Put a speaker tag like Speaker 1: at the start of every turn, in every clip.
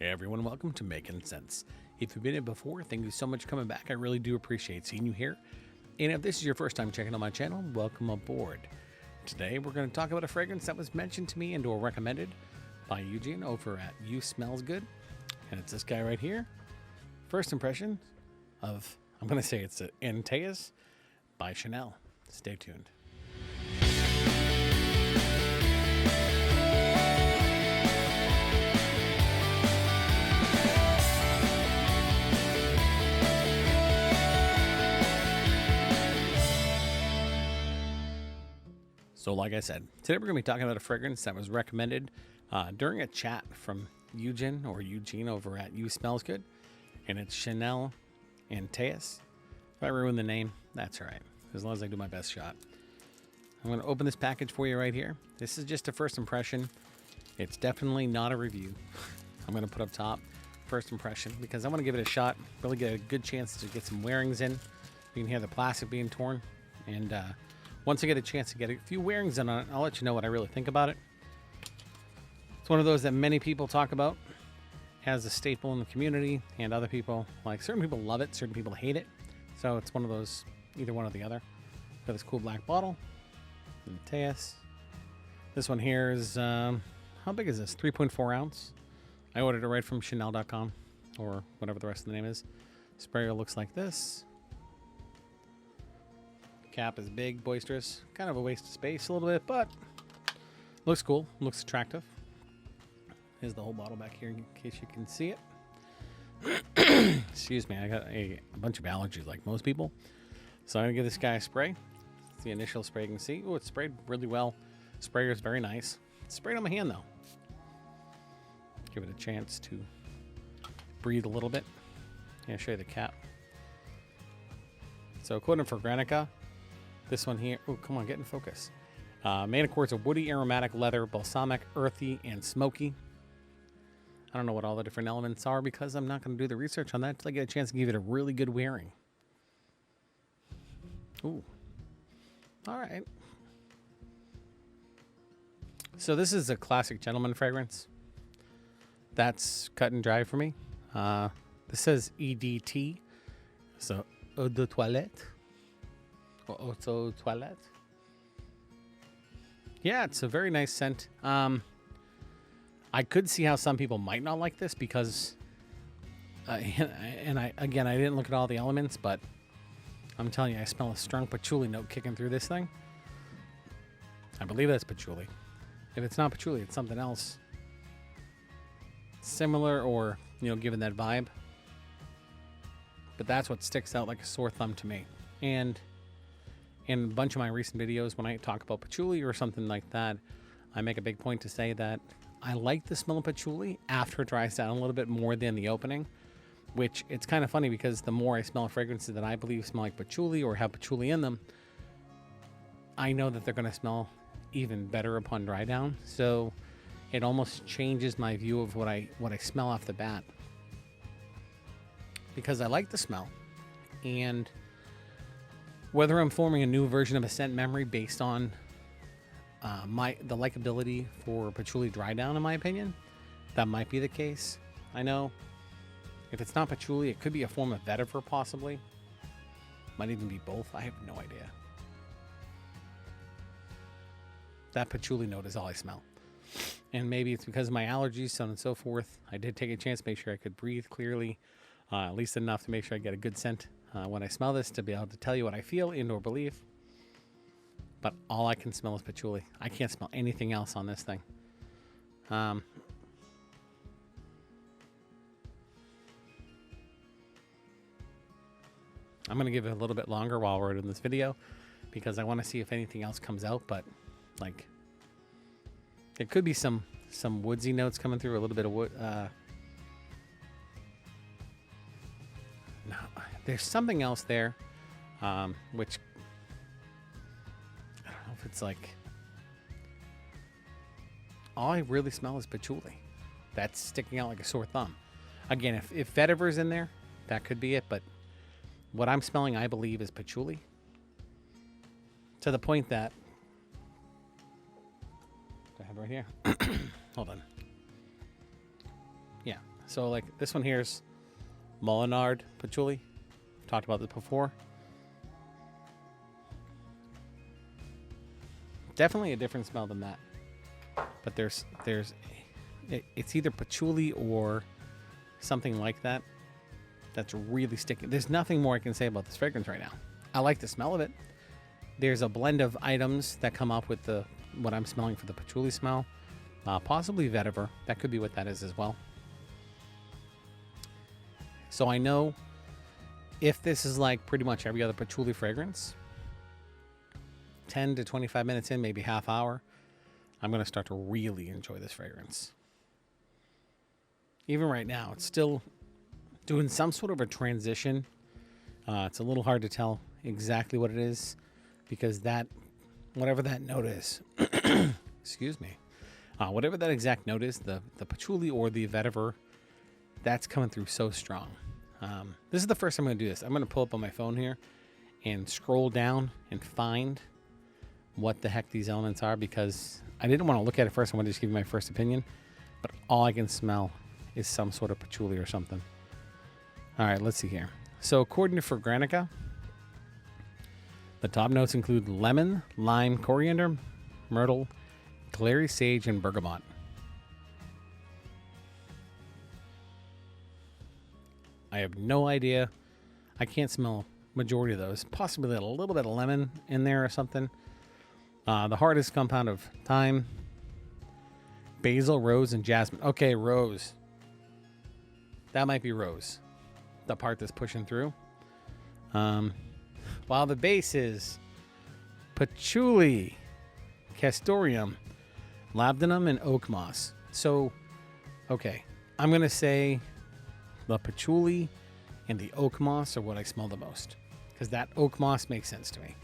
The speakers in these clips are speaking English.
Speaker 1: Hey everyone, welcome to Makin Scents. If you've been here before, thank you so much for coming back. I really do appreciate seeing you here. And if this is your first time checking out my channel, welcome aboard. Today we're going to talk about a fragrance that was mentioned to me and or recommended by Eugen over at You Smells Good. And it's this guy right here. First impression of, I'm going to say it's Antaeus by Chanel. Stay tuned. So like I said, today we're going to be talking about a fragrance that was recommended during a chat from Eugen over at You Smells Good. And it's Chanel Antaeus. If I ruin the name, that's all right. As long as I do my best shot. I'm going to open this package for you right here. This is just a first impression. It's definitely not a review. I'm going to put up top first impression because I want to give it a shot. Really get a good chance to get some wearings in. You can hear the plastic being torn. And once I get a chance to get a few wearings in on it, I'll let you know what I really think about it. It's one of those that many people talk about as a staple in the community, and other people, like certain people love it, certain people hate it. So it's one of those, either one or the other. Got this cool black bottle. Antaeus. This one here is, how big is this? 3.4 ounce. I ordered it right from Chanel.com, or whatever the rest of the name is. Sprayer looks like this. Cap is big, boisterous, kind of a waste of space a little bit, but looks cool, looks attractive. Here's the whole bottle back here in case you can see it. Excuse me, I got a bunch of allergies like most people. So I'm gonna give this guy a spray. It's the initial spray you can see. Oh, it's sprayed really well. Sprayer is very nice. It's sprayed on my hand though. Give it a chance to breathe a little bit. I'll show you the cap. So according to Granica, this one here, oh, come on, get in focus. Main accords of woody, aromatic, leather, balsamic, earthy, and smoky. I don't know what all the different elements are because I'm not going to do the research on that until I get a chance to give it a really good wearing. Ooh. All right. So this is a classic gentleman fragrance. That's cut and dry for me. This says EDT. So, eau de toilette. Auto toilette. Yeah, it's a very nice scent. I could see how some people might not like this because, I didn't look at all the elements, but I'm telling you, I smell a strong patchouli note kicking through this thing. I believe that's patchouli. If it's not patchouli, it's something else similar, or given that vibe. But that's what sticks out like a sore thumb to me. And in a bunch of my recent videos, when I talk about patchouli or something like that, I make a big point to say that I like the smell of patchouli after it dries down a little bit more than the opening, which it's kind of funny because the more I smell fragrances that I believe smell like patchouli or have patchouli in them, I know that they're going to smell even better upon dry down. So it almost changes my view of what I smell off the bat, because I like the smell. And whether I'm forming a new version of a scent memory based on the likability for patchouli dry down, in my opinion, that might be the case. I know if it's not patchouli, it could be a form of vetiver possibly. Might even be both. I have no idea. That patchouli note is all I smell. And maybe it's because of my allergies, so on and so forth. I did take a chance to make sure I could breathe clearly, at least enough to make sure I get a good scent when I smell this, to be able to tell you what I feel and or believe. But all I can smell is patchouli. I can't smell anything else on this thing. I'm going to give it a little bit longer while we're in this video because I want to see if anything else comes out. But like, there could be some woodsy notes coming through, a little bit of wood. No, there's something else there, which I don't know if it's like, all I really smell is patchouli. That's sticking out like a sore thumb. Again, if vetiver's in there, that could be it. But what I'm smelling, I believe, is patchouli. To the point that, I have right here. Hold on. Yeah. So like this one here is Molinard Patchouli. Talked about this before. Definitely a different smell than that. But it's either patchouli or something like that. That's really sticky. There's nothing more I can say about this fragrance right now. I like the smell of it. There's a blend of items that come up with what I'm smelling for the patchouli smell. Possibly vetiver. That could be what that is as well. So I know if this is like pretty much every other patchouli fragrance, 10 to 25 minutes in, maybe half hour, I'm going to start to really enjoy this fragrance. Even right now, it's still doing some sort of a transition. It's a little hard to tell exactly what it is because whatever that note is, excuse me, whatever that exact note is, the patchouli or the vetiver, that's coming through so strong. This is the first time I'm going to do this. I'm going to pull up on my phone here and scroll down and find what the heck these elements are because I didn't want to look at it first. I wanted to just give you my first opinion, but all I can smell is some sort of patchouli or something. All right, let's see here. So according to Fragrantica, the top notes include lemon, lime, coriander, myrtle, clary sage, and bergamot. I have no idea. I can't smell majority of those. Possibly a little bit of lemon in there or something. The hardest compound of thyme, basil, rose, and jasmine. Okay, rose. That might be rose. The part that's pushing through. While the base is patchouli, castoreum, labdanum, and oak moss. So, okay, I'm going to say the patchouli and the oak moss are what I smell the most. Because that oak moss makes sense to me.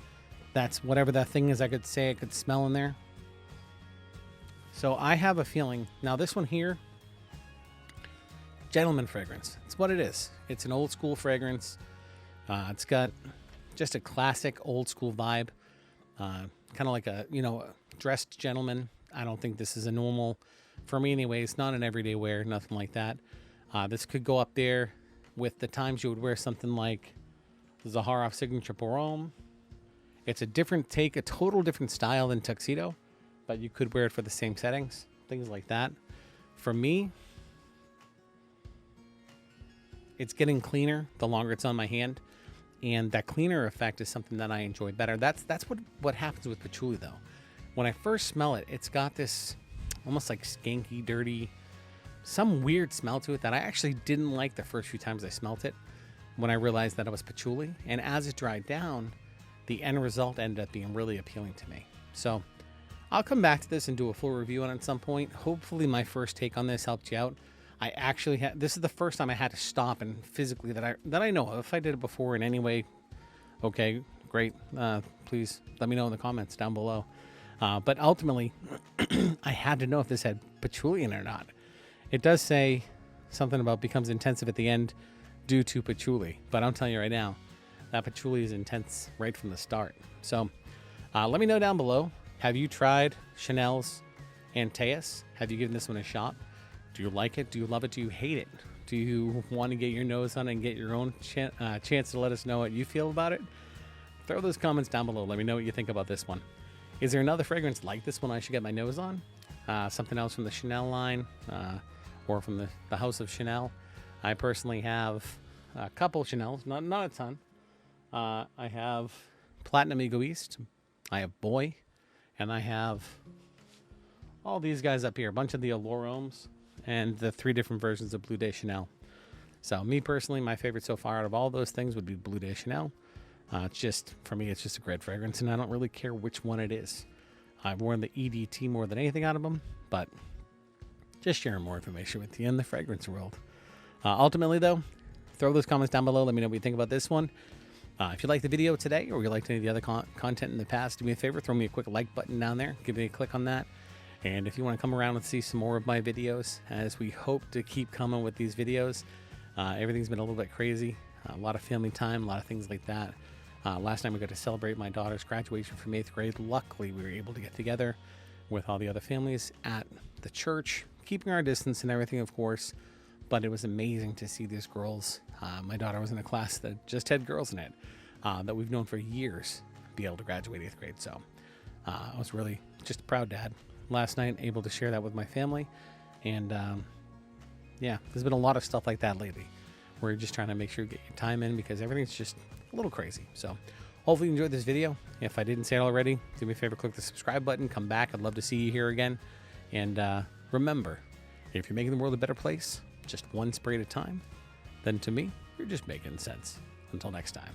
Speaker 1: That's whatever that thing is I could smell in there. So I have a feeling. Now this one here, gentleman fragrance. It's what it is. It's an old school fragrance. It's got just a classic old school vibe. Kind of like a dressed gentleman. I don't think this is a normal, for me anyway, it's not an everyday wear, nothing like that. This could go up there with the times you would wear something like Zaharoff Signature Pour Homme. It's a different take, a total different style than tuxedo, but you could wear it for the same settings, things like that. For me, it's getting cleaner the longer it's on my hand, and that cleaner effect is something that I enjoy better. That's what happens with patchouli though. When I first smell it, it's got this almost like skanky, dirty, some weird smell to it that I actually didn't like the first few times I smelt it when I realized that it was patchouli. And as it dried down, the end result ended up being really appealing to me. So I'll come back to this and do a full review on it at some point. Hopefully my first take on this helped you out. I actually had, this is the first time I had to stop and physically that I know of. If I did it before in any way, okay, great. Please let me know in the comments down below. But ultimately, I had to know if this had patchouli in it or not. It does say something about becomes intensive at the end due to patchouli. But I'm telling you right now, that patchouli is intense right from the start. So let me know down below. Have you tried Chanel's Antaeus? Have you given this one a shot? Do you like it? Do you love it? Do you hate it? Do you want to get your nose on it and get your own chance to let us know what you feel about it? Throw those comments down below. Let me know what you think about this one. Is there another fragrance like this one I should get my nose on? Something else from the Chanel line or from the House of Chanel? I personally have a couple Chanels, not a ton. I have Platinum Egoist, I have Boy, and I have all these guys up here. A bunch of the Allure-Homes and the 3 different versions of Bleu de Chanel. So me personally, my favorite so far out of all those things would be Bleu de Chanel. It's just, for me, it's just a great fragrance, and I don't really care which one it is. I've worn the EDT more than anything out of them, but just sharing more information with you in the fragrance world. Ultimately, though, throw those comments down below. Let me know what you think about this one. If you liked the video today or you liked any of the other content in the past, do me a favor, throw me a quick like button down there. Give me a click on that. And if you want to come around and see some more of my videos, as we hope to keep coming with these videos, everything's been a little bit crazy. A lot of family time, a lot of things like that. Last time we got to celebrate my daughter's graduation from 8th grade. Luckily, we were able to get together with all the other families at the church, keeping our distance and everything, of course. But it was amazing to see these girls. My daughter was in a class that just had girls in it that we've known for years be able to graduate 8th grade. So I was really just a proud dad last night, able to share that with my family. And yeah, there's been a lot of stuff like that lately. We're just trying to make sure you get your time in because everything's just a little crazy. So hopefully you enjoyed this video. If I didn't say it already, do me a favor, click the subscribe button, come back. I'd love to see you here again. And remember, if you're making the world a better place, just one spray at a time, then to me, you're just making sense. Until next time.